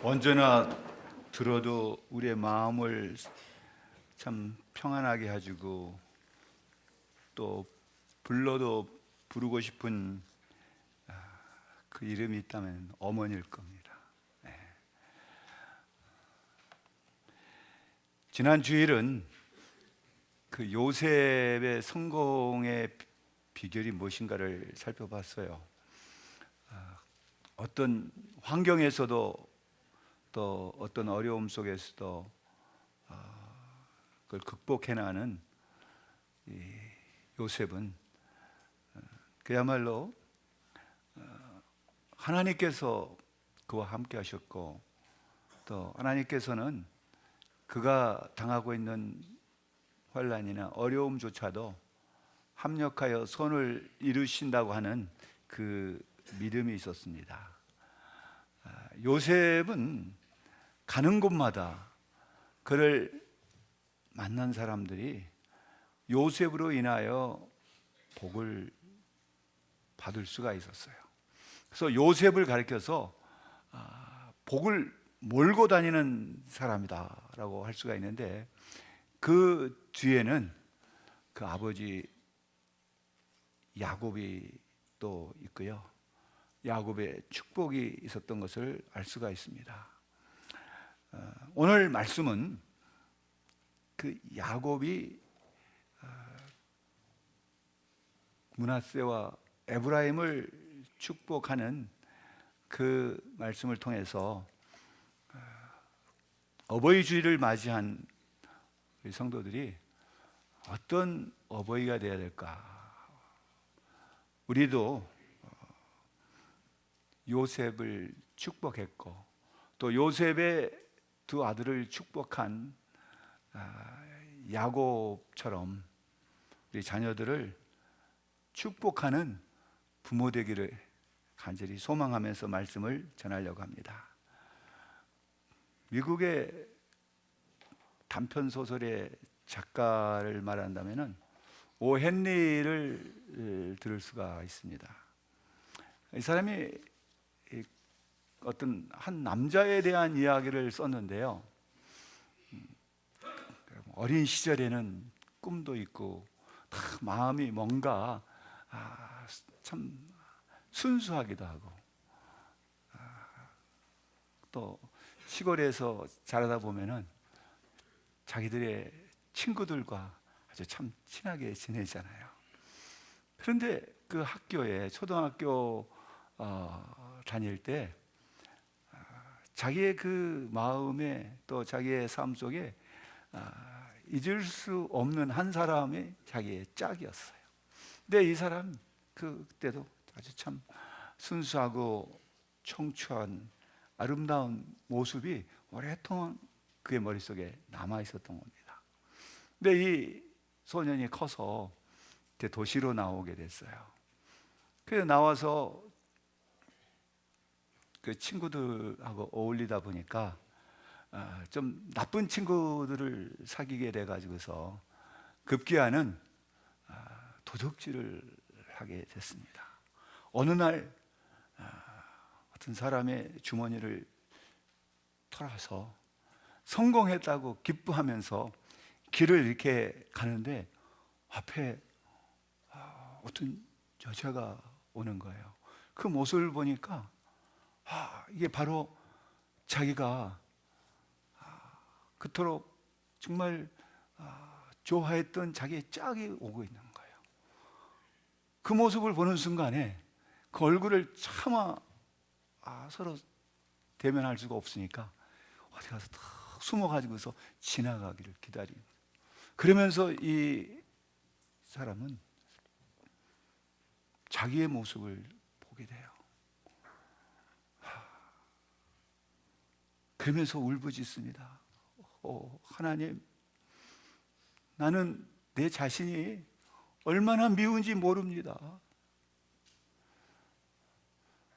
언제나 들어도 우리의 마음을 참 평안하게 해주고 또 불러도 부르고 싶은 그 이름이 있다면 어머니일 겁니다. 네. 지난 주일은 그 요셉의 성공의 비결이 무엇인가를 살펴봤어요. 어떤 환경에서도 또 어떤 어려움 속에서도 그걸 극복해나가는 이 요셉은 그야말로 하나님께서 그와 함께 하셨고, 또 하나님께서는 그가 당하고 있는 환난이나 어려움조차도 합력하여 선을 이루신다고 하는 그 믿음이 있었습니다. 요셉은 가는 곳마다 그를 만난 사람들이 요셉으로 인하여 복을 받을 수가 있었어요. 그래서 요셉을 가리켜서 복을 몰고 다니는 사람이다라고 할 수가 있는데, 그 뒤에는 그 아버지 야곱이 또 있고요, 야곱의 축복이 있었던 것을 알 수가 있습니다. 오늘 말씀은 그 야곱이 므낫세와 에브라임을 축복하는 그 말씀을 통해서 어버이 주일을 맞이한 우리 성도들이 어떤 어버이가 되어야 될까? 우리도 요셉을 축복했고, 또 요셉의 두 아들을 축복한 야곱처럼 우리 자녀들을 축복하는 부모 되기를 간절히 소망하면서 말씀을 전하려고 합니다. 미국의 단편 소설의 작가를 말한다면은 오 헨리를 들을 수가 있습니다. 이 사람이 어떤 한 남자에 대한 이야기를 썼는데요, 어린 시절에는 꿈도 있고 마음이 뭔가 참 순수하기도 하고, 또 시골에서 자라다 보면은 자기들의 친구들과 아주 참 친하게 지내잖아요. 그런데 그 학교에 초등학교 다닐 때 자기의 그 마음에 또 자기의 삶 속에 잊을 수 없는 한 사람이 자기의 짝이었어요. 근데 이 사람 그때도 아주 참 순수하고 청초한 아름다운 모습이 오랫동안 그의 머릿속에 남아 있었던 겁니다. 근데 이 소년이 커서 도시로 나오게 됐어요. 그래서 나와서 그 친구들하고 어울리다 보니까 좀 나쁜 친구들을 사귀게 돼가지고서 급기야는 도둑질을 하게 됐습니다. 어느 날 어떤 사람의 주머니를 털어서 성공했다고 기뻐하면서 길을 이렇게 가는데 앞에 어떤 여자가 오는 거예요. 그 모습을 보니까 이게 바로 자기가 그토록 정말 좋아했던 자기의 짝이 오고 있는 거예요. 그 모습을 보는 순간에 그 얼굴을 차마 서로 대면할 수가 없으니까 어디 가서 탁 숨어가지고서 지나가기를 기다리고, 그러면서 이 사람은 자기의 모습을 보게 돼요. 그러면서 울부짖습니다. 하나님, 나는 내 자신이 얼마나 미운지 모릅니다.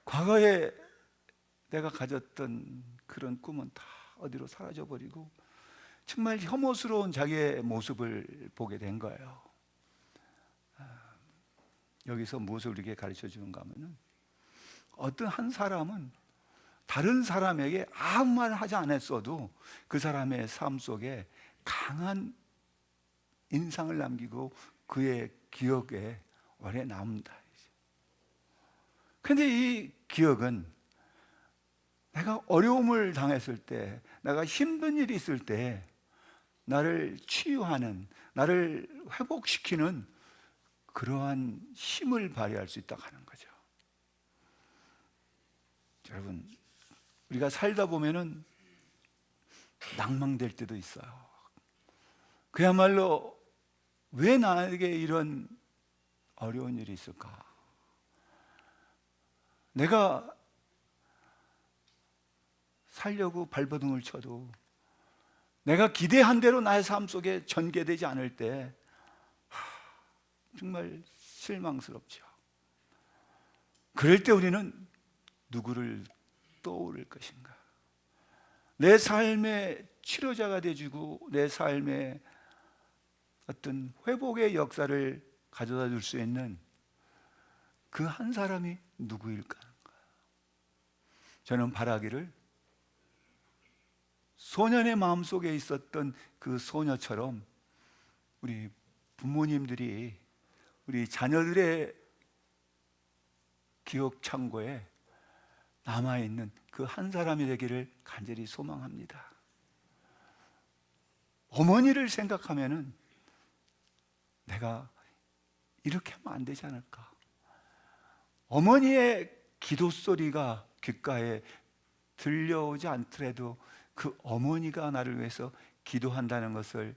과거에 내가 가졌던 그런 꿈은 다 어디로 사라져버리고 정말 혐오스러운 자기의 모습을 보게 된 거예요. 여기서 무엇을 우리에게 가르쳐 주는가 하면은, 어떤 한 사람은 다른 사람에게 아무 말 하지 않았어도 그 사람의 삶 속에 강한 인상을 남기고 그의 기억에 오래 남는다. 근데 이 기억은 내가 어려움을 당했을 때, 내가 힘든 일이 있을 때 나를 치유하는, 나를 회복시키는 그러한 힘을 발휘할 수 있다고 하는 거죠. 여러분, 우리가 살다 보면은 낭망될 때도 있어요. 그야말로 왜 나에게 이런 어려운 일이 있을까? 내가 살려고 발버둥을 쳐도 내가 기대한 대로 나의 삶 속에 전개되지 않을 때 정말 실망스럽죠. 그럴 때 우리는 누구를 떠오를 것인가? 내 삶의 치료자가 되어주고 내 삶의 어떤 회복의 역사를 가져다 줄 수 있는 그 한 사람이 누구일까? 저는 바라기를 소년의 마음속에 있었던 그 소녀처럼 우리 부모님들이 우리 자녀들의 기억 창고에 남아있는 그 한 사람이 되기를 간절히 소망합니다. 어머니를 생각하면은 내가 이렇게 하면 안 되지 않을까? 어머니의 기도 소리가 귓가에 들려오지 않더라도 그 어머니가 나를 위해서 기도한다는 것을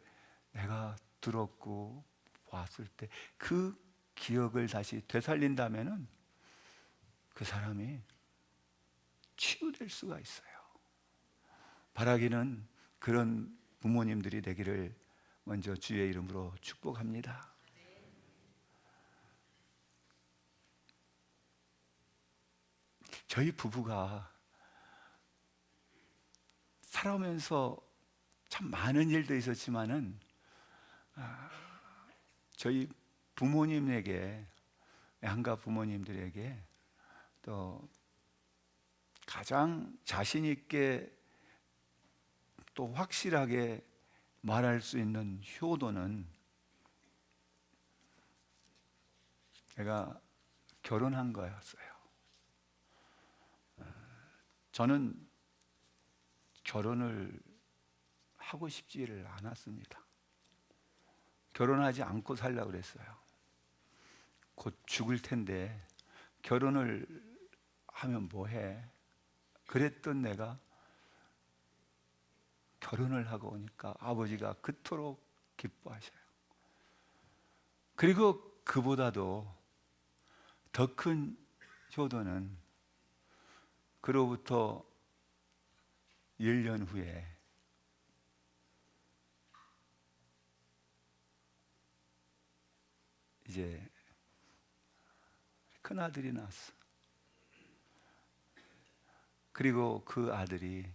내가 들었고 봤을 때 그 기억을 다시 되살린다면은 그 사람이 치유될 수가 있어요. 바라기는 그런 부모님들이 되기를 먼저 주의 이름으로 축복합니다. 저희 부부가 살아오면서 참 많은 일도 있었지만은 저희 부모님에게, 양가 부모님들에게 또 가장 자신 있게 또 확실하게 말할 수 있는 효도는 제가 결혼한 거였어요. 저는 결혼을 하고 싶지를 않았습니다. 결혼하지 않고 살려고 그랬어요. 곧 죽을 텐데 결혼을 하면 뭐해? 그랬던 내가 결혼을 하고 오니까 아버지가 그토록 기뻐하셔요. 그리고 그보다도 더 큰 효도는 그로부터 1년 후에 이제 큰아들이 낳았어. 그리고 그 아들이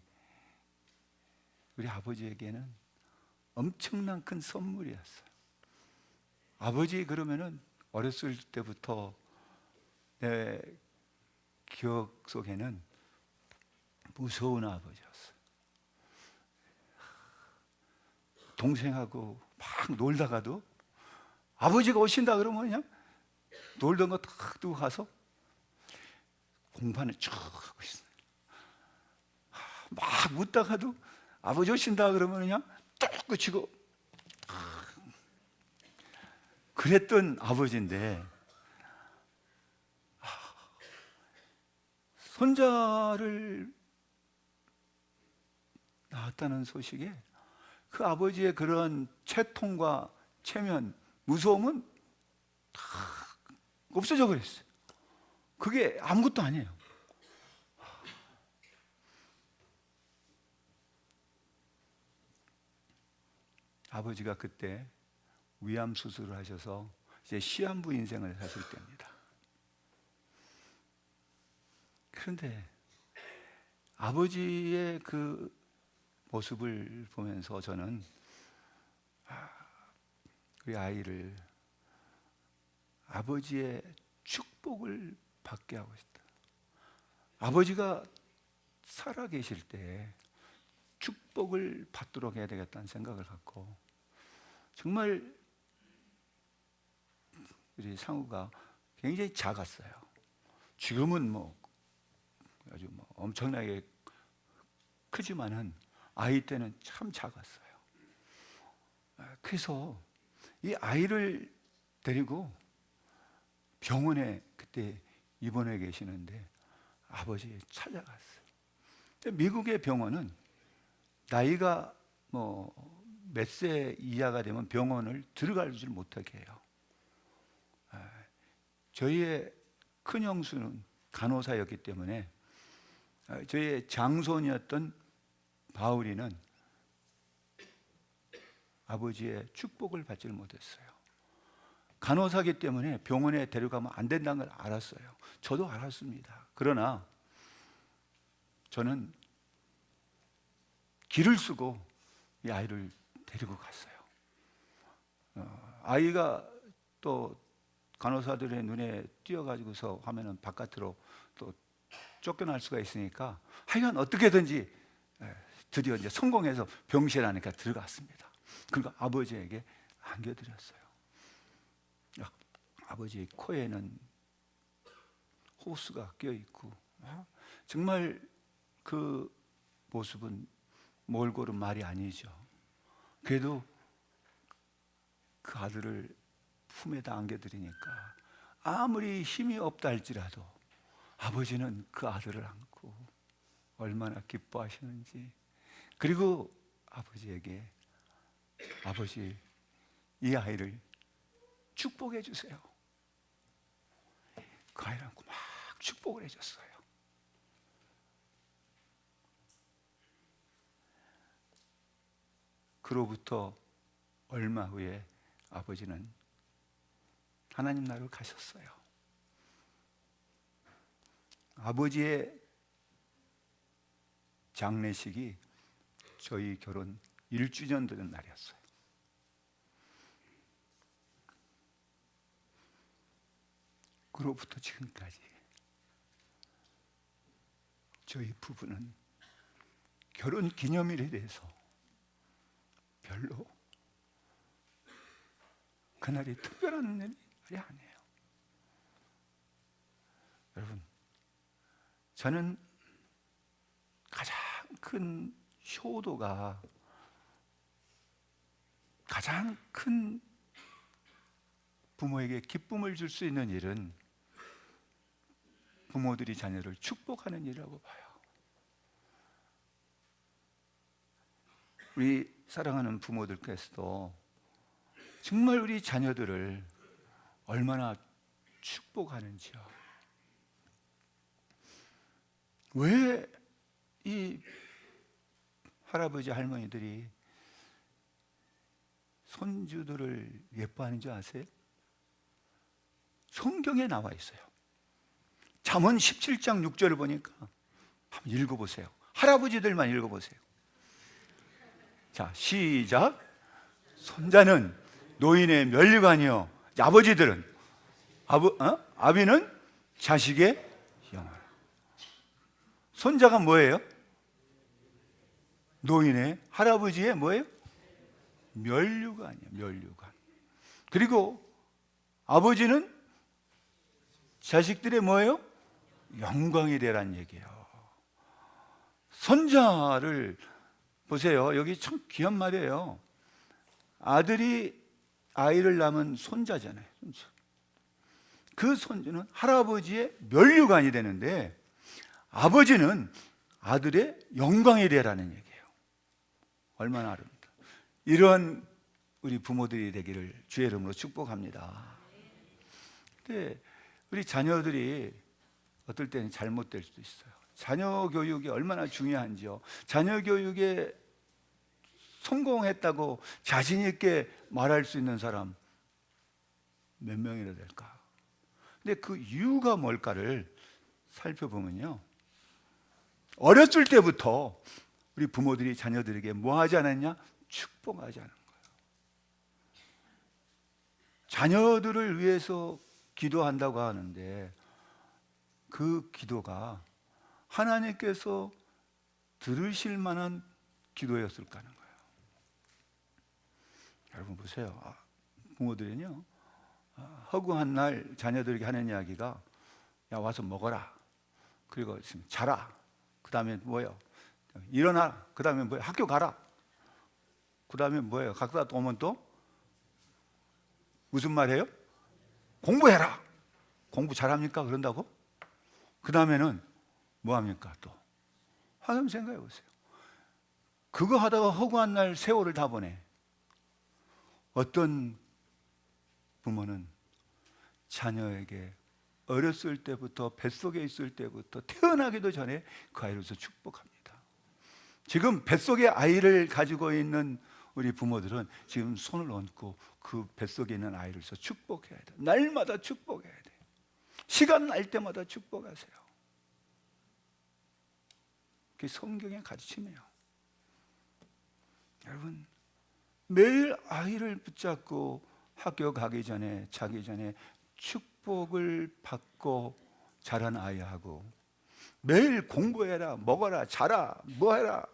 우리 아버지에게는 엄청난 큰 선물이었어요. 아버지 그러면은 어렸을 때부터 내 기억 속에는 무서운 아버지였어요. 동생하고 막 놀다가도 아버지가 오신다 그러면 그냥 놀던 거 탁 두고 가서 공판을 쭉 하고 있어요. 막 웃다가도 아버지 오신다 그러면 그냥 뚝 그치고 그랬던 아버지인데 손자를 낳았다는 소식에 그 아버지의 그런 채통과 체면, 무서움은 다 없어져 버렸어요. 그게 아무것도 아니에요. 아버지가 그때 위암 수술을 하셔서 이제 시한부 인생을 사실 때입니다. 그런데 아버지의 그 모습을 보면서 저는 우리 아이를 아버지의 축복을 받게 하고 싶다. 아버지가 살아 계실 때 축복을 받도록 해야 되겠다는 생각을 갖고, 정말 우리 상우가 굉장히 작았어요. 지금은 뭐 아주 뭐 엄청나게 크지만은 아이 때는 참 작았어요. 그래서 이 아이를 데리고 병원에 그때 입원해 계시는데 아버지 찾아갔어요. 미국의 병원은 나이가 뭐 몇 세 이하가 되면 병원을 들어가지 못하게 해요. 저희의 큰 형수는 간호사였기 때문에 저희의 장손이었던 바울이는 아버지의 축복을 받지를 못했어요. 간호사기 때문에 병원에 데려가면 안 된다는 걸 알았어요. 저도 알았습니다. 그러나 저는 길을 쓰고 이 아이를 데리고 갔어요. 아이가 또 간호사들의 눈에 띄어가지고서 하면은 바깥으로 또 쫓겨날 수가 있으니까 하여간 어떻게든지 드디어 이제 성공해서 병실 안에 들어갔습니다. 그리고 아버지에게 안겨드렸어요. 아버지 코에는 호스가 껴있고, 정말 그 모습은 몰골은 말이 아니죠. 그래도 그 아들을 품에다 안겨드리니까 아무리 힘이 없다 할지라도 아버지는 그 아들을 안고 얼마나 기뻐하시는지. 그리고 아버지에게, 아버지 이 아이를 축복해 주세요. 그 아이를 안고 막 축복을 해줬어요. 그로부터 얼마 후에 아버지는 하나님 나라로 가셨어요. 아버지의 장례식이 저희 결혼 1주년 되는 날이었어요. 그로부터 지금까지 저희 부부는 결혼 기념일에 대해서 별로 그날이 특별한 날이 아니에요. 여러분, 저는 가장 큰 효도가, 가장 큰 부모에게 기쁨을 줄 수 있는 일은 부모들이 자녀를 축복하는 일이라고 봐요. 우리 사랑하는 부모들께서도 정말 우리 자녀들을 얼마나 축복하는지요. 왜 이 할아버지 할머니들이 손주들을 예뻐하는 줄 아세요? 성경에 나와 있어요. 잠언 17장 6절을 보니까 한번 읽어보세요. 할아버지들만 읽어보세요. 자, 시작. 손자는 노인의 면류관이요, 아버지들은 아비는 자식의 영화. 손자가 뭐예요? 노인의, 할아버지의 뭐예요? 면류관이에요. 면류관. 그리고 아버지는 자식들의 뭐예요? 영광이 되란 얘기예요. 손자를 보세요. 여기 참 귀한 말이에요. 아들이 아이를 낳으면 손자잖아요. 손자. 그 손주는 할아버지의 면류관이 되는데 아버지는 아들의 영광이 되라는 얘기예요. 얼마나 아름답다. 이런 우리 부모들이 되기를 주의 이름으로 축복합니다. 근데 우리 자녀들이 어떨 때는 잘못될 수도 있어요. 자녀 교육이 얼마나 중요한지요. 자녀 교육에 성공했다고 자신 있게 말할 수 있는 사람 몇 명이나 될까? 근데 그 이유가 뭘까를 살펴보면요, 어렸을 때부터 우리 부모들이 자녀들에게 뭐 하지 않았냐? 축복하지 않은 거예요. 자녀들을 위해서 기도한다고 하는데 그 기도가 하나님께서 들으실 만한 기도였을까 하는 거예요. 여러분 보세요. 부모들은요, 허구한 날 자녀들에게 하는 이야기가 야 와서 먹어라, 그리고 자라, 그 다음에 뭐예요? 일어나, 그 다음에 뭐예요? 학교 가라, 그 다음에 뭐예요? 갔다 오면 또 무슨 말이에요? 공부해라. 공부 잘합니까? 그런다고? 그 다음에는 뭐 합니까? 또 한번 생각해 보세요. 그거 하다가 허구한 날 세월을 다 보내. 어떤 부모는 자녀에게 어렸을 때부터, 뱃속에 있을 때부터, 태어나기도 전에 그 아이로서 축복합니다. 지금 뱃속에 아이를 가지고 있는 우리 부모들은 지금 손을 얹고 그 뱃속에 있는 아이로서 축복해야 돼요. 날마다 축복해야 돼요. 시간 날 때마다 축복하세요. 그게 성경의 가르침이에요. 여러분, 매일 아이를 붙잡고 학교 가기 전에, 자기 전에 축복을 받고 자란 아이하고, 매일 공부해라, 먹어라, 자라, 뭐해라,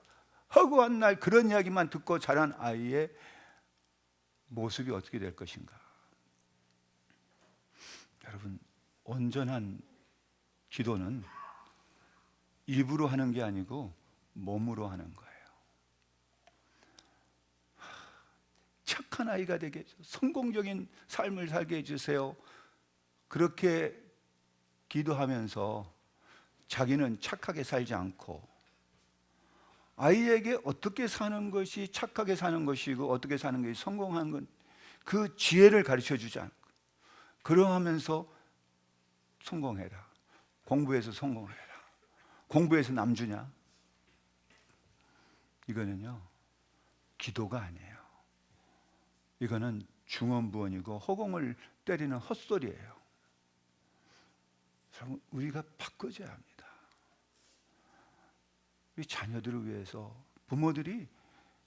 허구한 날 그런 이야기만 듣고 자란 아이의 모습이 어떻게 될 것인가? 여러분, 온전한 기도는 입으로 하는 게 아니고 몸으로 하는 거예요. 착한 아이가 되게 해주세요. 성공적인 삶을 살게 해주세요. 그렇게 기도하면서 자기는 착하게 살지 않고 아이에게 어떻게 사는 것이 착하게 사는 것이고 어떻게 사는 것이 성공하는 건 그 지혜를 가르쳐 주지 않고, 그러하면서 성공해라, 공부해서 성공해라, 공부해서 남주냐, 이거는요 기도가 아니에요. 이거는 중언부언이고 허공을 때리는 헛소리예요. 우리가 바꿔줘야 합니다. 우리 자녀들을 위해서 부모들이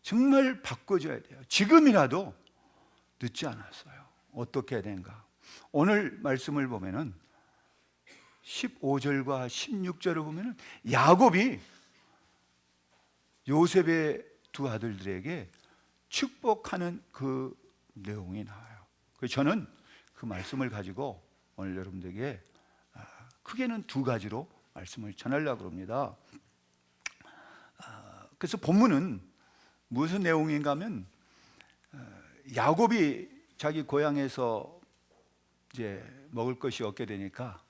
정말 바꿔줘야 돼요. 지금이라도 늦지 않았어요. 어떻게 해야 되는가? 오늘 말씀을 보면은 15절과 16절을 보면은 야곱이 요셉의 두 아들들에게 축복하는 그 내용이 나와요. 그래서 저는 그 말씀을 가지고 오늘 여러분들에게 크게는 두 가지로 말씀을 전하려고 합니다. 그래서 본문은 무슨 내용인가 하면, 야곱이 자기 고향에서 이제 먹을 것이 없게 되니까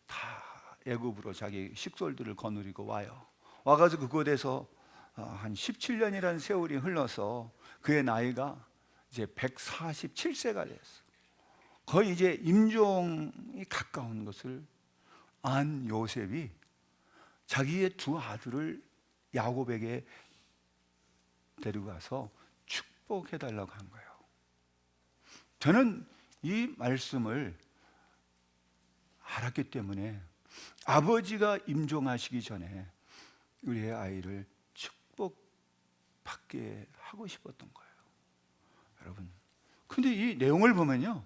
다 애굽으로 자기 식솔들을 거느리고 와요. 와가지고 그곳에서 한 17년이라는 세월이 흘러서 그의 나이가 이제 147세가 됐어. 거의 이제 임종이 가까운 것을 안 요셉이 자기의 두 아들을 야곱에게 데리고 가서 축복해 달라고 한 거예요. 저는 이 말씀을 알았기 때문에 아버지가 임종하시기 전에 우리의 아이를 축복받게 하고 싶었던 거예요. 여러분, 근데 이 내용을 보면요,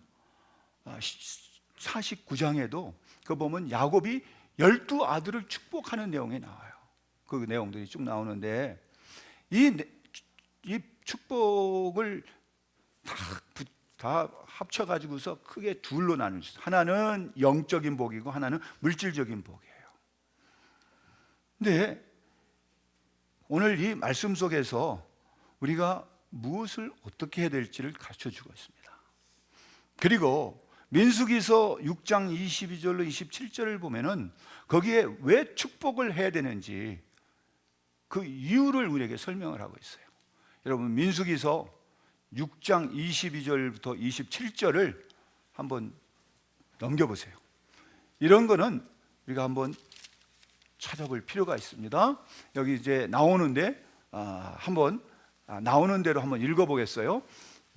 49장에도 그 보면 야곱이 12 아들을 축복하는 내용이 나와요. 그 내용들이 쭉 나오는데 이 축복을 다 합쳐가지고서 크게 둘로 나누죠. 하나는 영적인 복이고 하나는 물질적인 복이에요. 근데 오늘 이 말씀 속에서 우리가 무엇을 어떻게 해야 될지를 가르쳐 주고 있습니다. 그리고 민수기서 6장 22절로 27절을 보면은 거기에 왜 축복을 해야 되는지 그 이유를 우리에게 설명을 하고 있어요. 여러분, 민수기서 6장 22절부터 27절을 한번 넘겨보세요. 이런 거는 우리가 한번 찾아볼 필요가 있습니다. 여기 이제 나오는데 한번 나오는 대로 한번 읽어보겠어요.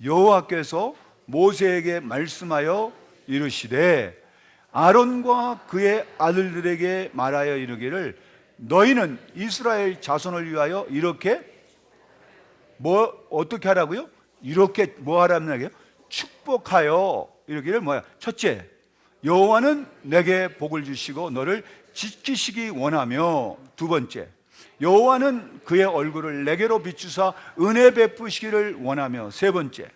여호와께서 모세에게 말씀하여 이르시되 아론과 그의 아들들에게 말하여 이르기를 너희는 이스라엘 자손을 위하여 이렇게 어떻게 하라고요? 이렇게 뭐 하라는 얘기예요? 축복하여 이르기를 뭐야? 첫째, 여호와는 내게 복을 주시고 너를 지키시기 원하며, 두 번째, 여호와는 그의 얼굴을 내게로 비추사 은혜 베푸시기를 원하며, 세 번째,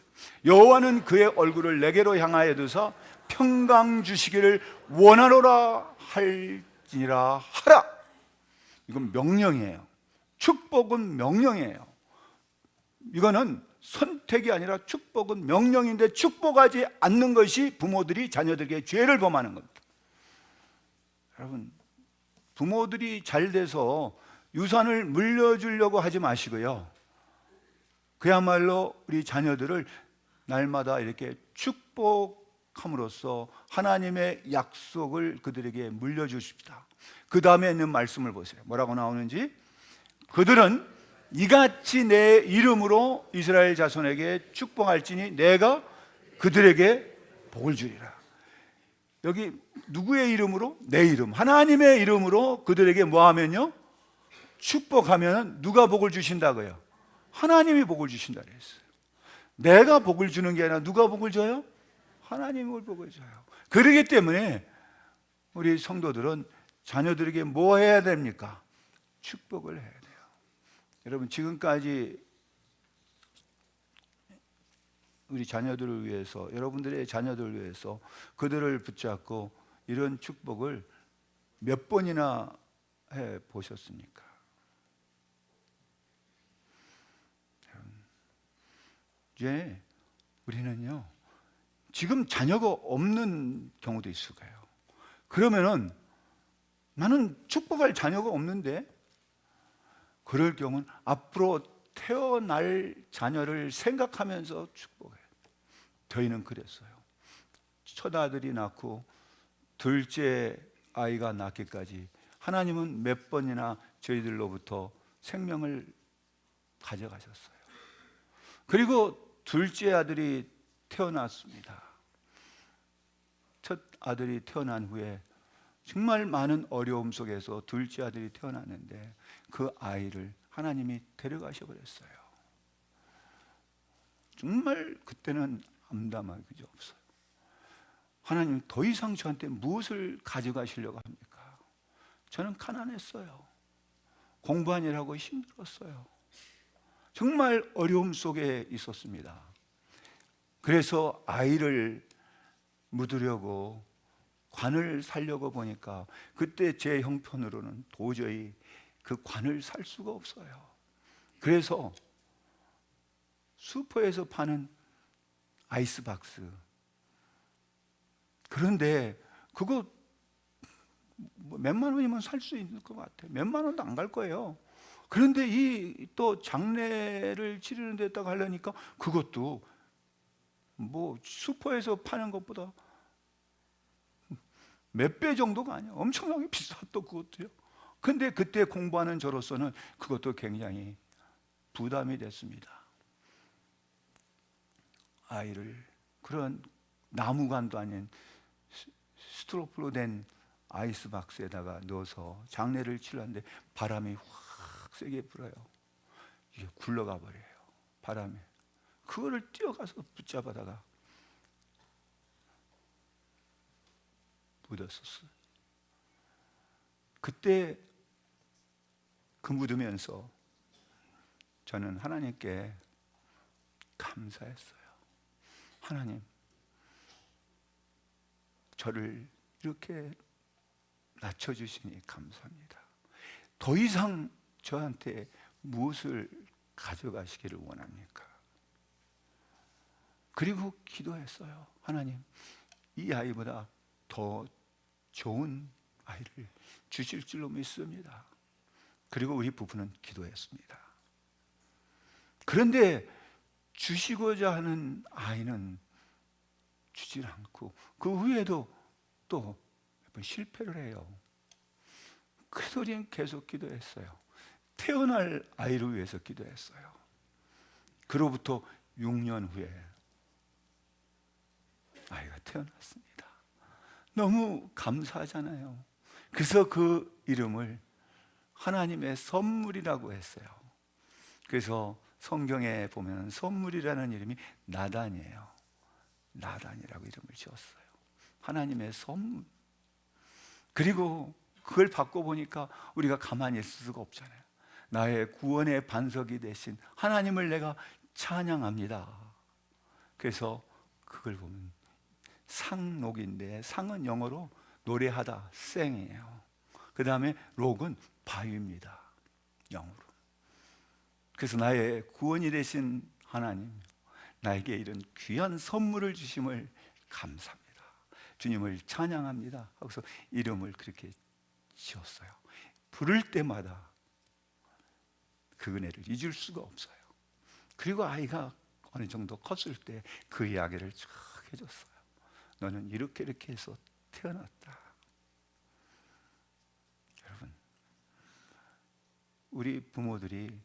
여호와는 그의 얼굴을 내게로 향하여 두사 평강 주시기를 원하노라 할지니라 하라. 이건 명령이에요. 축복은 명령이에요. 이거는 선택이 아니라 축복은 명령인데, 축복하지 않는 것이 부모들이 자녀들에게 죄를 범하는 겁니다. 여러분, 부모들이 잘 돼서 유산을 물려주려고 하지 마시고요, 그야말로 우리 자녀들을 날마다 이렇게 축복함으로써 하나님의 약속을 그들에게 물려주십시다. 그 다음에 있는 말씀을 보세요. 뭐라고 나오는지. 그들은 이같이 내 이름으로 이스라엘 자손에게 축복할지니 내가 그들에게 복을 주리라. 여기 누구의 이름으로? 내 이름, 하나님의 이름으로 그들에게 뭐 하면요? 축복하면 누가 복을 주신다고요? 하나님이 복을 주신다 그랬어요. 내가 복을 주는 게 아니라 누가 복을 줘요? 하나님이 복을 줘요. 그렇기 때문에 우리 성도들은 자녀들에게 뭐 해야 됩니까? 축복을 해야 돼요. 여러분, 지금까지 우리 자녀들을 위해서, 여러분들의 자녀들을 위해서 그들을 붙잡고 이런 축복을 몇 번이나 해 보셨습니까? 이제 우리는요, 지금 자녀가 없는 경우도 있을 거예요. 그러면은 나는 축복할 자녀가 없는데, 그럴 경우는 앞으로 태어날 자녀를 생각하면서 축복해요. 저희는 그랬어요. 첫 아들이 낳고 둘째 아이가 낳기까지 하나님은 몇 번이나 저희들로부터 생명을 가져가셨어요. 그리고 둘째 아들이 태어났습니다. 첫 아들이 태어난 후에 정말 많은 어려움 속에서 둘째 아들이 태어났는데, 그 아이를 하나님이 데려가셔 버렸어요. 정말 그때는 암담하게 그저 없어요. 하나님 더 이상 저한테 무엇을 가져가시려고 합니까? 저는 가난했어요. 공부하느라고 힘들었어요. 정말 어려움 속에 있었습니다. 그래서 아이를 묻으려고 관을 살려고 보니까 그때 제 형편으로는 도저히 그 관을 살 수가 없어요. 그래서 슈퍼에서 파는 아이스박스, 그런데 그거 몇만 원이면 살 수 있을 것 같아요. 몇만 원도 안 갈 거예요. 그런데 이 또 장례를 치르는 데다가 하려니까 그것도 뭐 슈퍼에서 파는 것보다 몇 배 정도가 아니에요. 엄청나게 비쌌던 그것도요. 근데 그때 공부하는 저로서는 그것도 굉장히 부담이 됐습니다. 아이를 그런 나무관도 아닌 스티로폼으로 된 아이스박스에다가 넣어서 장례를 치르는데 바람이 확 세게 불어요. 이게 굴러가 버려요. 바람에. 그거를 뛰어가서 붙잡아다가 묻었었어요. 그때 그 묻으면서 저는 하나님께 감사했어요. 하나님, 저를 이렇게 낮춰주시니 감사합니다. 더 이상 저한테 무엇을 가져가시기를 원합니까? 그리고 기도했어요. 하나님, 이 아이보다 더 좋은 아이를 주실 줄로 믿습니다. 그리고 우리 부부는 기도했습니다. 그런데 주시고자 하는 아이는 주질 않고 그 후에도 또 몇 번 실패를 해요. 그래서 우리는 계속 기도했어요. 태어날 아이를 위해서 기도했어요. 그로부터 6년 후에 아이가 태어났습니다. 너무 감사하잖아요. 그래서 그 이름을 하나님의 선물이라고 했어요. 그래서 성경에 보면 선물이라는 이름이 나단이에요. 나단이라고 이름을 지었어요. 하나님의 선물. 그리고 그걸 받고 보니까 우리가 가만히 있을 수가 없잖아요. 나의 구원의 반석이 되신 하나님을 내가 찬양합니다. 그래서 그걸 보면 상록인데, 상은 영어로 노래하다, 생이에요. 그 다음에 록은 바위입니다, 영어로. 그래서 나의 구원이 되신 하나님, 나에게 이런 귀한 선물을 주심을 감사합니다, 주님을 찬양합니다 하고서 이름을 그렇게 지었어요. 부를 때마다 그 은혜를 잊을 수가 없어요. 그리고 아이가 어느 정도 컸을 때 그 이야기를 쫙 해줬어요. 너는 이렇게 이렇게 해서 태어났다. 여러분, 우리 부모들이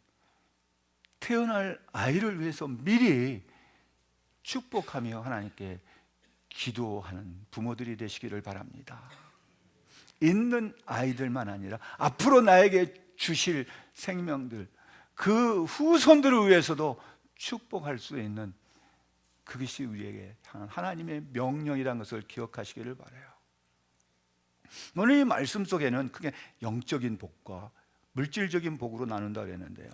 태어날 아이를 위해서 미리 축복하며 하나님께 기도하는 부모들이 되시기를 바랍니다. 있는 아이들만 아니라 앞으로 나에게 주실 생명들, 그 후손들을 위해서도 축복할 수 있는, 그것이 우리에게 향한 하나님의 명령이라는 것을 기억하시기를 바라요. 오늘 이 말씀 속에는 크게 영적인 복과 물질적인 복으로 나눈다 그랬는데요,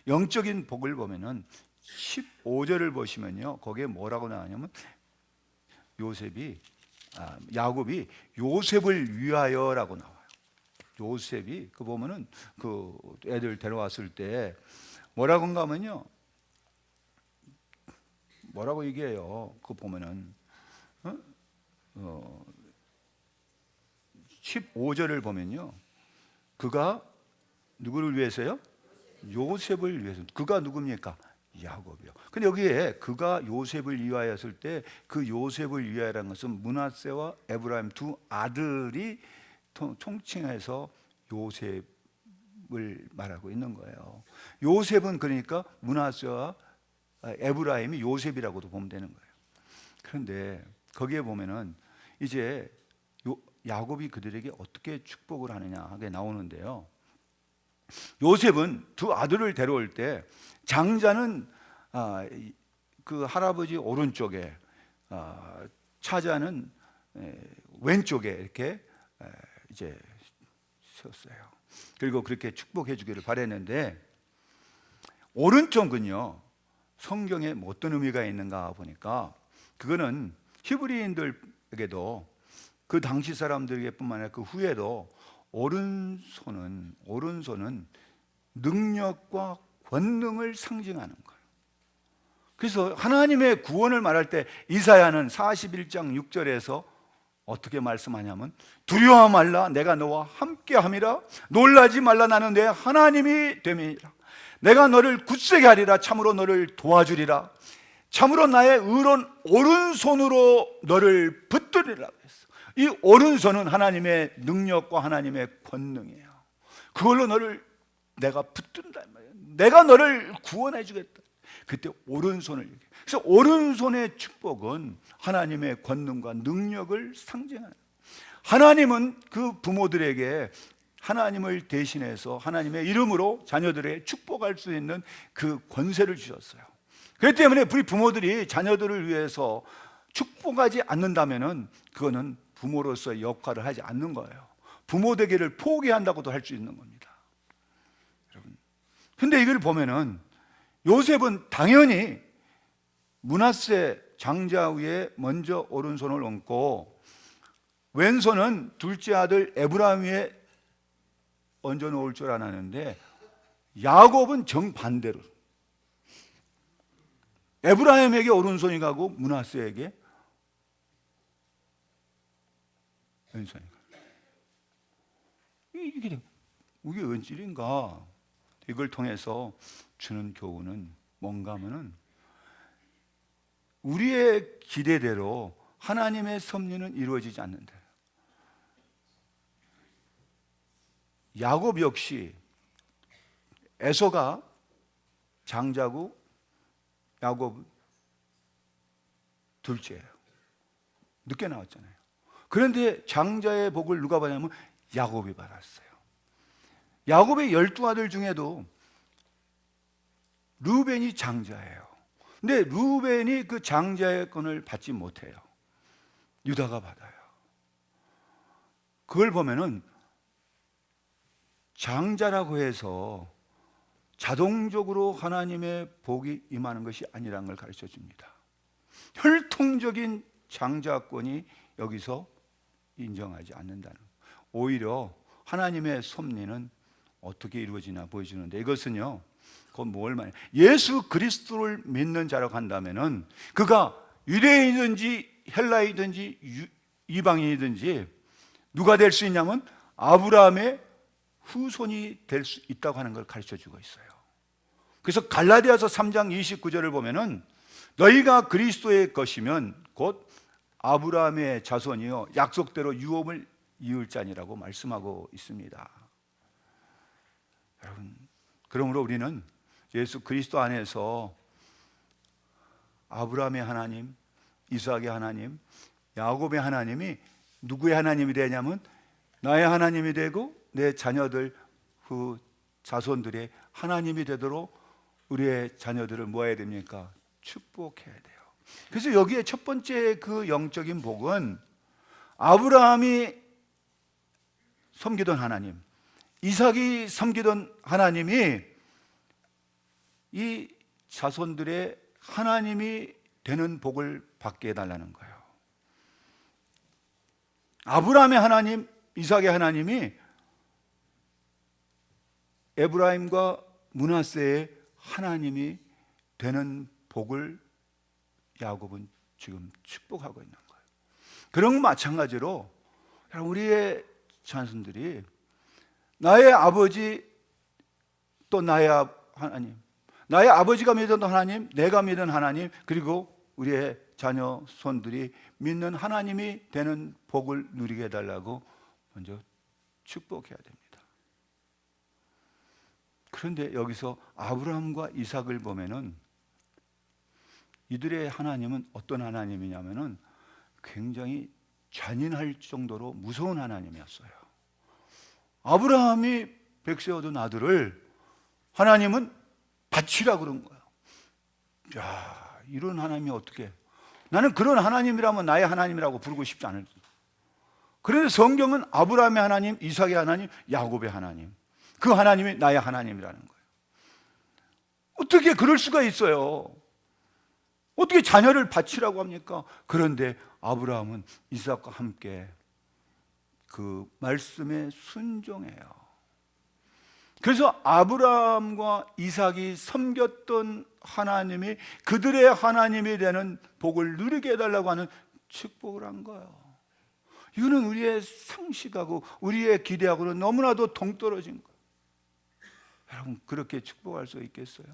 영적인 복을 보면은 15절을 보시면요, 거기에 뭐라고 나오냐면 야곱이 요셉을 위하여라고 나와요. 요셉이 그 보면은 그 애들 데려왔을 때 뭐라고 하면요, 뭐라고 얘기해요. 그 보면은 15절을 보면요, 그가 누구를 위해서요? 요셉을 위해서. 그가 누굽니까? 야곱이요. 근데 여기에 그가 요셉을 위하였을 때 그 요셉을 위하여라는 것은 므낫세와 에브라임 두 아들이 총칭해서 요셉을 말하고 있는 거예요. 요셉은 그러니까 므낫세와 에브라임이 요셉이라고도 보면 되는 거예요. 그런데 거기에 보면은 이제 야곱이 그들에게 어떻게 축복을 하느냐 하게 나오는데요, 요셉은 두 아들을 데려올 때 장자는 그 할아버지 오른쪽에, 차자는 왼쪽에 이렇게 이제 세웠어요. 그리고 그렇게 축복해 주기를 바랬는데, 오른쪽은요, 성경에 어떤 의미가 있는가 보니까 그거는 히브리인들에게도, 그 당시 사람들에게뿐만 아니라 그 후에도 오른손은 능력과 권능을 상징하는 거예요. 그래서 하나님의 구원을 말할 때 이사야는 41장 6절에서 어떻게 말씀하냐면, 두려워 말라, 내가 너와 함께함이라. 놀라지 말라, 나는 내 하나님이 됨이라. 내가 너를 굳세게 하리라. 참으로 너를 도와주리라. 참으로 나의 의로운 오른손으로 너를 붙들리라 했어. 이 오른손은 하나님의 능력과 하나님의 권능이에요. 그걸로 너를 내가 붙든다 말이에요. 내가 너를 구원해 주겠다. 그때 오른손을 얘기해요. 그래서 오른손의 축복은 하나님의 권능과 능력을 상징하는, 하나님은 그 부모들에게 하나님을 대신해서 하나님의 이름으로 자녀들에게 축복할 수 있는 그 권세를 주셨어요. 그렇기 때문에 우리 부모들이 자녀들을 위해서 축복하지 않는다면은 그거는 부모로서의 역할을 하지 않는 거예요. 부모 되기를 포기한다고도 할 수 있는 겁니다, 여러분. 근데 이걸 보면은 요셉은 당연히 므낫세 장자 위에 먼저 오른손을 얹고 왼손은 둘째 아들 에브라임 위에 얹어 놓을 줄 알았는데, 야곱은 정반대로 에브라임에게 오른손이 가고 므낫세에게 왼손이 가고. 이게 웬일인가? 이걸 통해서 주는 교훈은 뭔가 하면은, 우리의 기대대로 하나님의 섭리는 이루어지지 않는다. 야곱 역시 에서가 장자고 야곱 둘째예요. 늦게 나왔잖아요. 그런데 장자의 복을 누가 받냐면 야곱이 받았어요. 야곱의 12아들 중에도 르우벤이 장자예요. 근데 르우벤이 그 장자의 건을 받지 못해요. 유다가 받아요. 그걸 보면은 장자라고 해서 자동적으로 하나님의 복이 임하는 것이 아니라는 걸 가르쳐 줍니다. 혈통적인 장자권이 여기서 인정하지 않는다는, 오히려 하나님의 섭리는 어떻게 이루어지나 보여주는데, 이것은요, 그건 뭘 말해? 예수 그리스도를 믿는 자라고 한다면은 그가 유대인이든지 헬라이든지 이방인이든지 누가 될 수 있냐면 아브라함의 후손이 될 수 있다고 하는 걸 가르쳐 주고 있어요. 그래서 갈라디아서 3장 29절을 보면은 너희가 그리스도의 것이면 곧 아브라함의 자손이요 약속대로 유업을 이을 자니라고 말씀하고 있습니다. 여러분, 그러므로 우리는 예수 그리스도 안에서 아브라함의 하나님, 이삭의 하나님, 야곱의 하나님이 누구의 하나님이 되냐면 나의 하나님이 되고 내 자녀들 그 자손들의 하나님이 되도록 우리의 자녀들을 뭐 해야 됩니까? 축복해야 돼요. 그래서 여기에 첫 번째 그 영적인 복은 아브라함이 섬기던 하나님, 이삭이 섬기던 하나님이 이 자손들의 하나님이 되는 복을 받게 해달라는 거예요. 아브라함의 하나님, 이삭의 하나님이 에브라임과 므낫세의 하나님이 되는 복을 야곱은 지금 축복하고 있는 거예요. 그런 것 마찬가지로 우리의 자손들이 나의 아버지 또 나의 하나님, 나의 아버지가 믿던 하나님, 내가 믿는 하나님, 그리고 우리의 자녀 손들이 믿는 하나님이 되는 복을 누리게 해달라고 먼저 축복해야 됩니다. 그런데 여기서 아브라함과 이삭을 보면은 이들의 하나님은 어떤 하나님이냐면은 굉장히 잔인할 정도로 무서운 하나님이었어요. 아브라함이 백세 얻은 아들을 하나님은 바치라 그런 거예요. 야, 이런 하나님이 어떻게? 나는 그런 하나님이라면 나의 하나님이라고 부르고 싶지 않을. 그런데 성경은 아브라함의 하나님, 이삭의 하나님, 야곱의 하나님, 그 하나님이 나의 하나님이라는 거예요. 어떻게 그럴 수가 있어요? 어떻게 자녀를 바치라고 합니까? 그런데 아브라함은 이삭과 함께 그 말씀에 순종해요. 그래서 아브라함과 이삭이 섬겼던 하나님이 그들의 하나님이 되는 복을 누리게 해달라고 하는 축복을 한 거예요. 이거는 우리의 상식하고 우리의 기대하고는 너무나도 동떨어진 거예요. 여러분, 그렇게 축복할 수 있겠어요?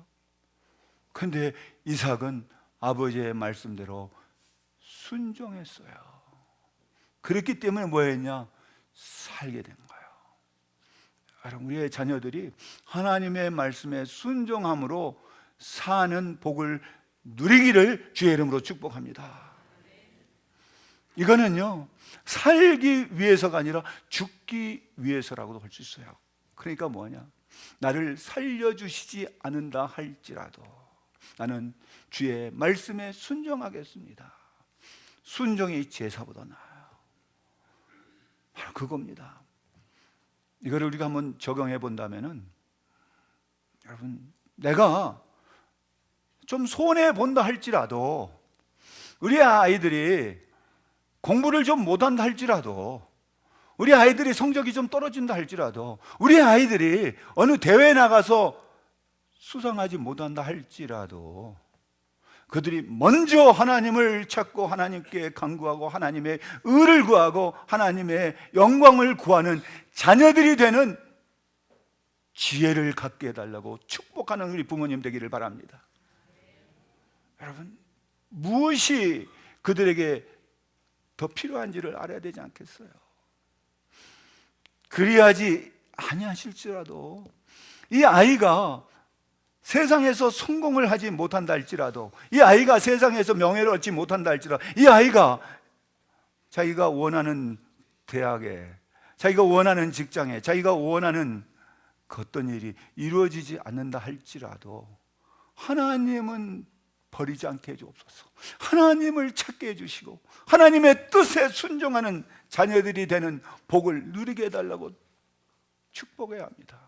그런데 이삭은 아버지의 말씀대로 순종했어요. 그랬기 때문에 뭐 했냐? 살게 된 거예요. 여러분, 우리의 자녀들이 하나님의 말씀에 순종함으로 사는 복을 누리기를 주의 이름으로 축복합니다. 이거는요, 살기 위해서가 아니라 죽기 위해서라고도 할 수 있어요. 그러니까 뭐냐? 나를 살려주시지 않는다 할지라도 나는 주의 말씀에 순종하겠습니다. 순종이 제사보다 나아요. 바로 그겁니다. 이거를 우리가 한번 적용해 본다면은, 여러분, 내가 좀 손해 본다 할지라도, 우리 아이들이 공부를 좀 못한다 할지라도, 우리 아이들이 성적이 좀 떨어진다 할지라도, 우리 아이들이 어느 대회에 나가서 수상하지 못한다 할지라도 그들이 먼저 하나님을 찾고 하나님께 간구하고 하나님의 의를 구하고 하나님의 영광을 구하는 자녀들이 되는 지혜를 갖게 해달라고 축복하는 우리 부모님 되기를 바랍니다. 여러분, 무엇이 그들에게 더 필요한지를 알아야 되지 않겠어요? 그리하지 아니하실지라도 이 아이가 세상에서 성공을 하지 못한다 할지라도, 이 아이가 세상에서 명예를 얻지 못한다 할지라도, 이 아이가 자기가 원하는 대학에, 자기가 원하는 직장에, 자기가 원하는 그 어떤 일이 이루어지지 않는다 할지라도 하나님은 버리지 않게 해주옵소서. 하나님을 찾게 해주시고 하나님의 뜻에 순종하는 자녀들이 되는 복을 누리게 해달라고 축복해야 합니다.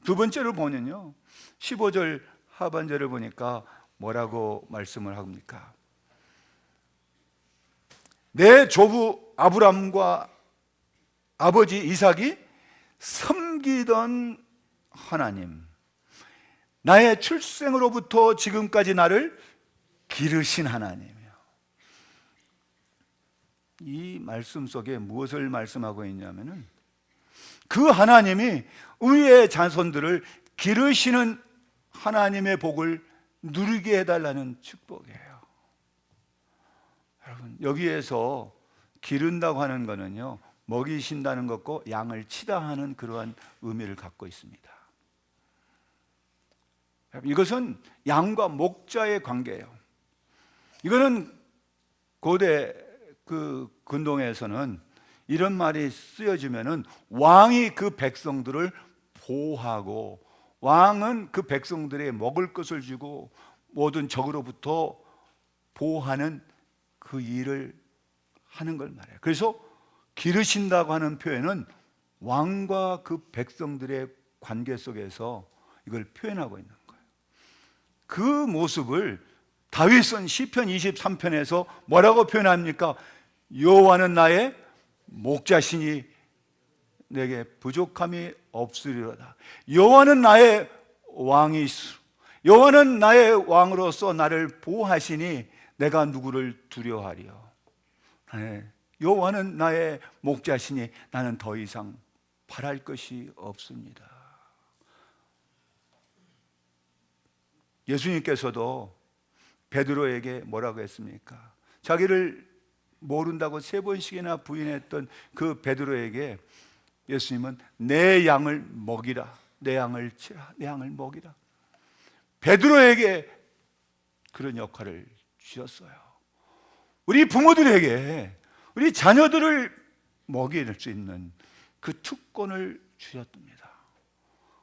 두 번째로 보면요, 15절 하반절을 보니까 뭐라고 말씀을 합니까? 내 조부 아브람과 아버지 이삭이 섬기던 하나님, 나의 출생으로부터 지금까지 나를 기르신 하나님이요. 이 말씀 속에 무엇을 말씀하고 있냐면은 그 하나님이 우리의 자손들을 기르시는 하나님의 복을 누리게 해달라는 축복이에요. 여러분, 여기에서 기른다고 하는 것은요, 먹이신다는 것과 양을 치다 하는 그러한 의미를 갖고 있습니다. 이것은 양과 목자의 관계예요. 이거는 고대 그 근동에서는 이런 말이 쓰여지면은 왕이 그 백성들을 보호하고, 왕은 그 백성들의 먹을 것을 주고 모든 적으로부터 보호하는 그 일을 하는 걸 말해요. 그래서 기르신다고 하는 표현은 왕과 그 백성들의 관계 속에서 이걸 표현하고 있는 거예요. 그 모습을 다윗은 시편 23편에서 뭐라고 표현합니까? 여호와는 나의 목자시니 내게 부족함이 없으리로다. 여호와는 나의 왕이시오. 여호와는 나의 왕으로서 나를 보호하시니 내가 누구를 두려워하리요. 여호와는 나의 목자시니 나는 더 이상 바랄 것이 없습니다. 예수님께서도 베드로에게 뭐라고 했습니까? 자기를 모른다고 3번씩이나 부인했던 그 베드로에게 예수님은 내 양을 먹이라, 내 양을 치라, 내 양을 먹이라. 베드로에게 그런 역할을 주셨어요. 우리 부모들에게 우리 자녀들을 먹일 수 있는 그 특권을 주셨답니다.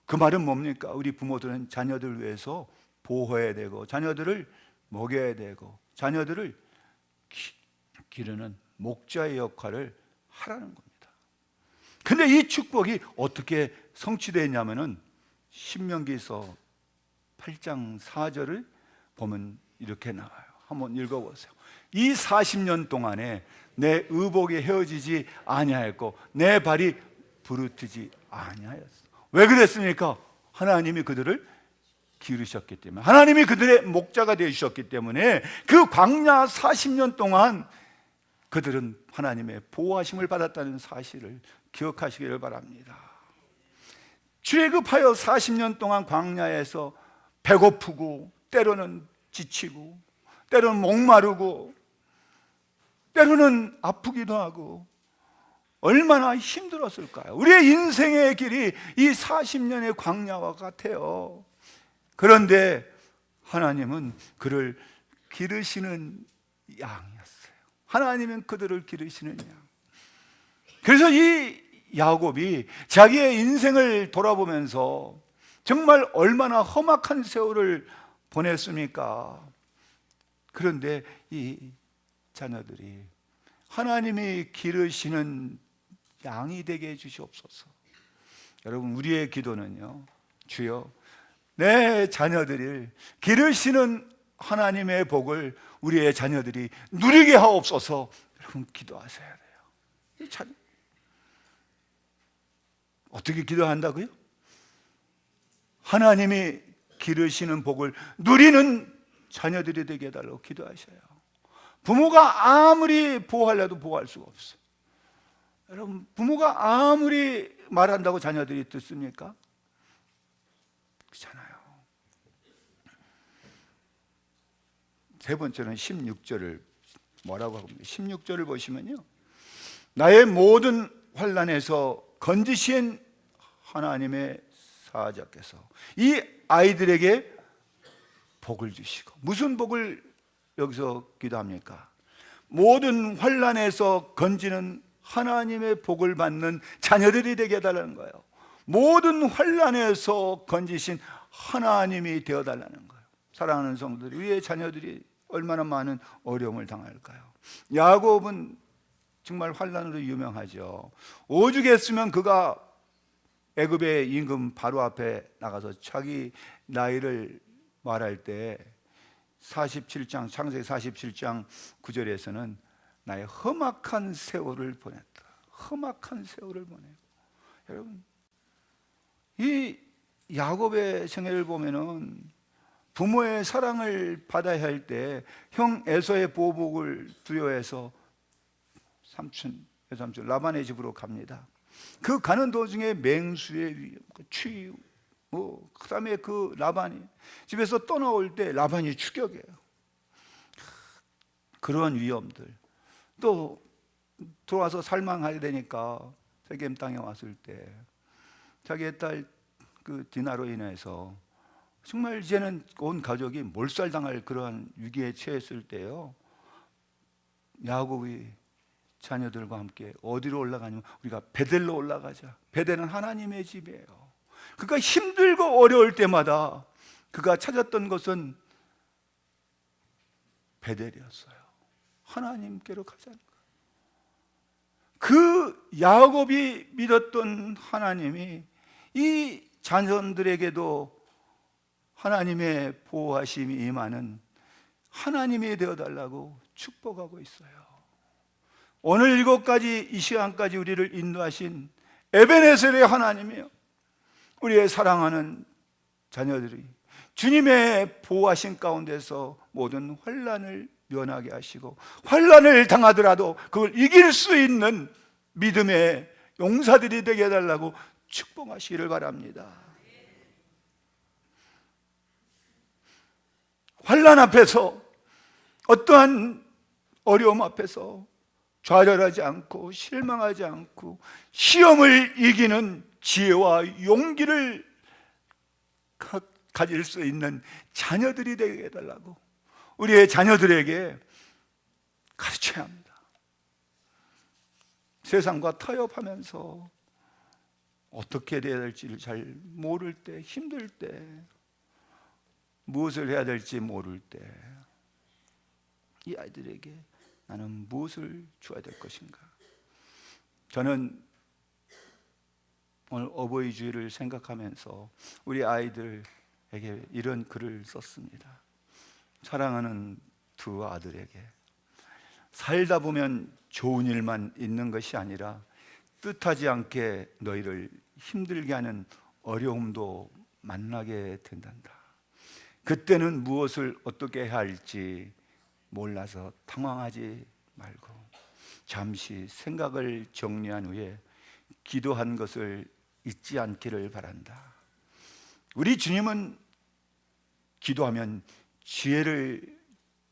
그 말은 뭡니까? 우리 부모들은 자녀들을 위해서 보호해야 되고, 자녀들을 먹여야 되고, 자녀들을 기르는 목자의 역할을 하라는 겁니다. 근데 이 축복이 어떻게 성취되었냐면은 신명기서 8장 4절을 보면 이렇게 나와요. 한번 읽어보세요. 이 40년 동안에 내 의복이 헤어지지 아니하였고 내 발이 부르트지 아니하였어. 왜 그랬습니까? 하나님이 그들을 기르셨기 때문에, 하나님이 그들의 목자가 되셨기 때문에 그 광야 40년 동안 그들은 하나님의 보호하심을 받았다는 사실을 기억하시기를 바랍니다. 출애굽하여 40년 동안 광야에서 배고프고, 때로는 지치고, 때로는 목마르고, 때로는 아프기도 하고, 얼마나 힘들었을까요? 우리의 인생의 길이 이 40년의 광야와 같아요. 그런데 하나님은 그를 기르시는 양이었어요. 하나님은 그들을 기르시는 양. 그래서 이 야곱이 자기의 인생을 돌아보면서 정말 얼마나 험악한 세월을 보냈습니까? 그런데 이 자녀들이 하나님이 기르시는 양이 되게 해주시옵소서. 여러분, 우리의 기도는요, 주여 내 자녀들을 기르시는 하나님의 복을 우리의 자녀들이 누리게 하옵소서. 여러분, 기도하셔야 돼요. 어떻게 기도한다고요? 하나님이 기르시는 복을 누리는 자녀들이 되게 해달라고 기도하셔요. 부모가 아무리 보호하려도 보호할 수가 없어요. 여러분, 부모가 아무리 말한다고 자녀들이 듣습니까? 그렇잖아요. 세 번째는 16절을 뭐라고 합니까? 16절을 보시면요, 나의 모든 환난에서 건지신 하나님의 사자께서 이 아이들에게 복을 주시고, 무슨 복을 여기서 기도합니까? 모든 환난에서 건지는 하나님의 복을 받는 자녀들이 되게 해달라는 거예요. 모든 환난에서 건지신 하나님이 되어달라는 거예요. 사랑하는 성도들이, 우리의 자녀들이 얼마나 많은 어려움을 당할까요? 야곱은 정말 환난으로 유명하죠. 오죽했으면 그가 애굽의 임금 바로 앞에 나가서 자기 나이를 말할 때 47장 창세기 47장 9절에서는 나의 험악한 세월을 보냈다. 험악한 세월을 보내요. 여러분, 이 야곱의 생애를 보면은 부모의 사랑을 받아야 할 때 형 에서의 보복을 두려워해서 외삼촌 라반의 집으로 갑니다. 그 가는 도중에 맹수의 위험, 추위, 그다음에 그 라반이 집에서 떠나올 때 라반이 추격해요. 그런 위험들, 또 들어와서 살망하게 되니까 세겜 땅에 왔을 때 자기의 딸 그 디나로 인해서 정말 이제는 온 가족이 몰살당할 그러한 위기에 처했을 때요, 야곱이 자녀들과 함께 어디로 올라가냐면 우리가 베델로 올라가자. 베델은 하나님의 집이에요. 그러니까 힘들고 어려울 때마다 그가 찾았던 것은 베델이었어요. 하나님께로 가자는 거예요. 그 야곱이 믿었던 하나님이 이 자녀들에게도 하나님의 보호하심이 임하는 하나님이 되어달라고 축복하고 있어요. 오늘 이것까지 이 시간까지 우리를 인도하신 에베네셀의 하나님이요, 우리의 사랑하는 자녀들이 주님의 보호하심 가운데서 모든 환난을 면하게 하시고 환난을 당하더라도 그걸 이길 수 있는 믿음의 용사들이 되게 해달라고 축복하시기를 바랍니다. 환난 앞에서, 어떠한 어려움 앞에서 좌절하지 않고 실망하지 않고 시험을 이기는 지혜와 용기를 가질 수 있는 자녀들이 되게 해달라고 우리의 자녀들에게 가르쳐야 합니다. 세상과 타협하면서 어떻게 해야 될지를 잘 모를 때, 힘들 때, 무엇을 해야 될지 모를 때 이 아이들에게 나는 무엇을 줘야 될 것인가? 저는 오늘 어버이 주일을 생각하면서 우리 아이들에게 이런 글을 썼습니다. 사랑하는 두 아들에게, 살다 보면 좋은 일만 있는 것이 아니라 뜻하지 않게 너희를 힘들게 하는 어려움도 만나게 된단다. 그때는 무엇을 어떻게 해야 할지 몰라서 당황하지 말고 잠시 생각을 정리한 후에 기도한 것을 잊지 않기를 바란다. 우리 주님은 기도하면 지혜를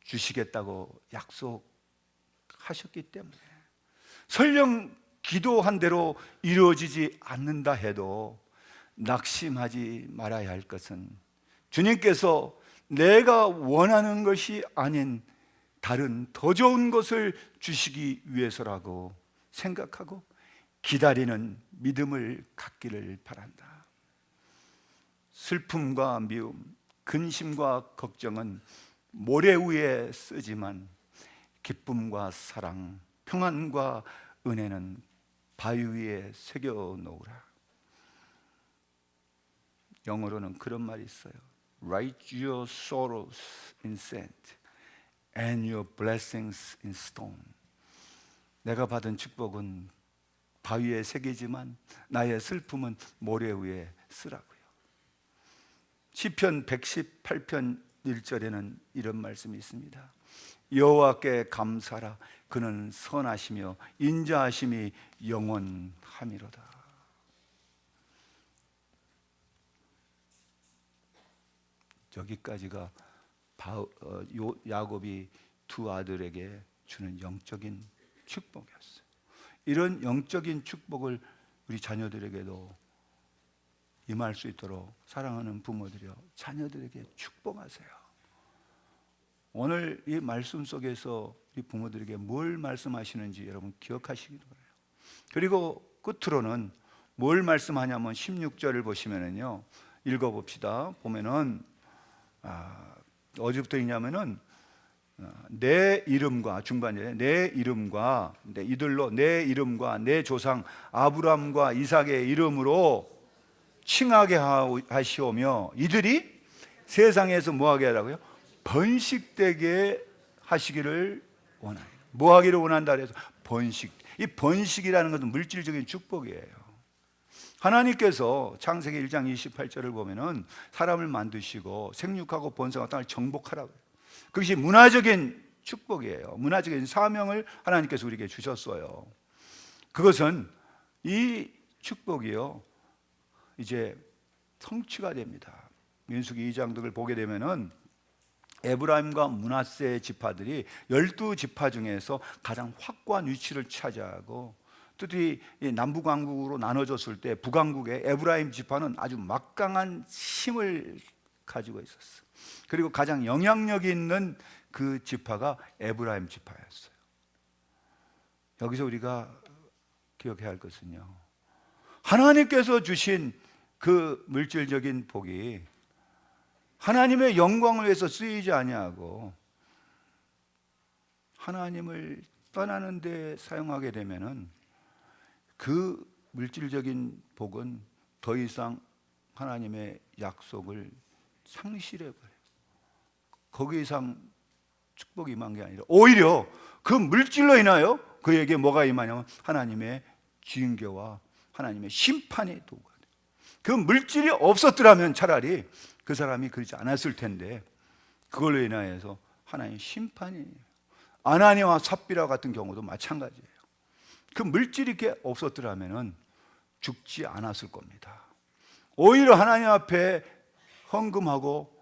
주시겠다고 약속하셨기 때문에, 설령 기도한 대로 이루어지지 않는다 해도 낙심하지 말아야 할 것은 주님께서 내가 원하는 것이 아닌 다른 더 좋은 것을 주시기 위해서라고 생각하고 기다리는 믿음을 갖기를 바란다. 슬픔과 미움, 근심과 걱정은 모래 위에 쓰지만 기쁨과 사랑, 평안과 은혜는 바위 위에 새겨 놓으라. 영어로는 그런 말이 있어요. Write your sorrows in sand and your blessings in stone. 내가 받은 축복은 바위에 새기지만 나의 슬픔은 모래 위에 쓰라고요. 시편 118편 1절에는 이런 말씀이 있습니다. 여호와께 감사라. 그는 선하시며 인자하심이 영원함이로다. 여기까지가 야곱이 두 아들에게 주는 영적인 축복이었어요. 이런 영적인 축복을 우리 자녀들에게도 임할 수 있도록 사랑하는 부모들이여, 자녀들에게 축복하세요. 오늘 이 말씀 속에서 우리 부모들에게 뭘 말씀하시는지 여러분 기억하시기를 바라요. 그리고 끝으로는 뭘 말씀하냐면 16절을 보시면은요, 읽어봅시다. 보면은 어디부터 있냐면은 내 이름과, 중반에 내 이름과, 이들로 내 이름과 내 조상 아브라함과 이삭의 이름으로 칭하게 하시오며 이들이 세상에서 뭐하게 하라고요? 번식되게 하시기를 원하요. 뭐하기를 원한다 그래서 번식. 이 번식이라는 것은 물질적인 축복이에요. 하나님께서 창세기 1장 28절을 보면은 사람을 만드시고 생육하고 번성하고 땅을 정복하라고요. 그것이 문화적인 축복이에요. 문화적인 사명을 하나님께서 우리에게 주셨어요. 그것은 이 축복이요 이제 성취가 됩니다. 민수기 2장 등을 보게 되면은 에브라임과 므낫세 지파들이 12지파 중에서 가장 확고한 위치를 차지하고 특히 남북왕국으로 나눠졌을 때 북왕국의 에브라임 지파는 아주 막강한 힘을 가지고 있었어요. 그리고 가장 영향력 있는 그 지파가 에브라임 지파였어요. 여기서 우리가 기억해야 할 것은요, 하나님께서 주신 그 물질적인 복이 하나님의 영광을 위해서 쓰이지 아니하고 하나님을 떠나는 데 사용하게 되면은 그 물질적인 복은 더 이상 하나님의 약속을 상실해 버려요. 거기 이상 축복이 임한 게 아니라 오히려 그 물질로 인하여 그에게 뭐가 임하냐면 하나님의 징계와 하나님의 심판이 도구가 돼요. 그 물질이 없었더라면 차라리 그 사람이 그러지 않았을 텐데 그걸로 인하여서 하나님의 심판이, 아나니와 삽비라 같은 경우도 마찬가지예요. 그 물질이 이렇게 없었더라면 죽지 않았을 겁니다. 오히려 하나님 앞에 헌금하고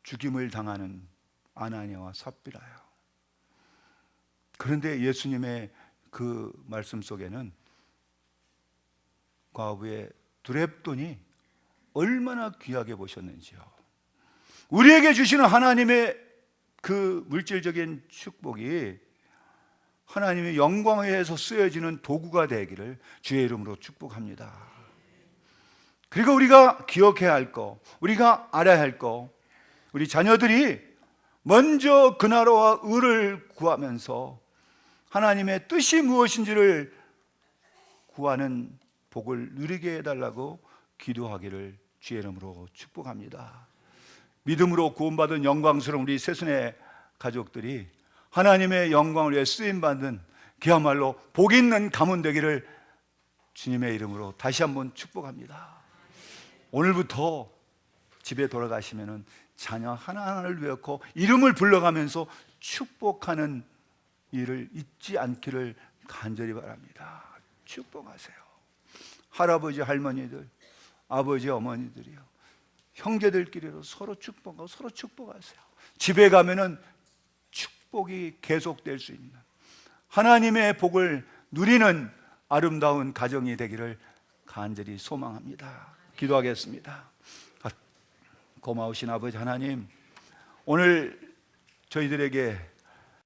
죽임을 당하는 아나니아와 삽비라요. 그런데 예수님의 그 말씀 속에는 과부의 두렙돈이 얼마나 귀하게 보셨는지요. 우리에게 주시는 하나님의 그 물질적인 축복이 하나님의 영광을 위해서 쓰여지는 도구가 되기를 주의 이름으로 축복합니다. 그리고 우리가 기억해야 할 거, 우리가 알아야 할 거, 우리 자녀들이 먼저 그 나라와 의를 구하면서 하나님의 뜻이 무엇인지를 구하는 복을 누리게 해달라고 기도하기를 주의 이름으로 축복합니다. 믿음으로 구원받은 영광스러운 우리 새순의 가족들이 하나님의 영광을 위해 쓰임받는 그야말로 복 있는 가문 되기를 주님의 이름으로 다시 한번 축복합니다. 오늘부터 집에 돌아가시면은 자녀 하나하나를 위하여 이름을 불러가면서 축복하는 일을 잊지 않기를 간절히 바랍니다. 축복하세요. 할아버지 할머니들, 아버지 어머니들이요, 형제들끼리도 서로 축복하고 서로 축복하세요. 집에 가면은 축복이 계속될 수 있는 하나님의 복을 누리는 아름다운 가정이 되기를 간절히 소망합니다. 기도하겠습니다. 고마우신 아버지 하나님, 오늘 저희들에게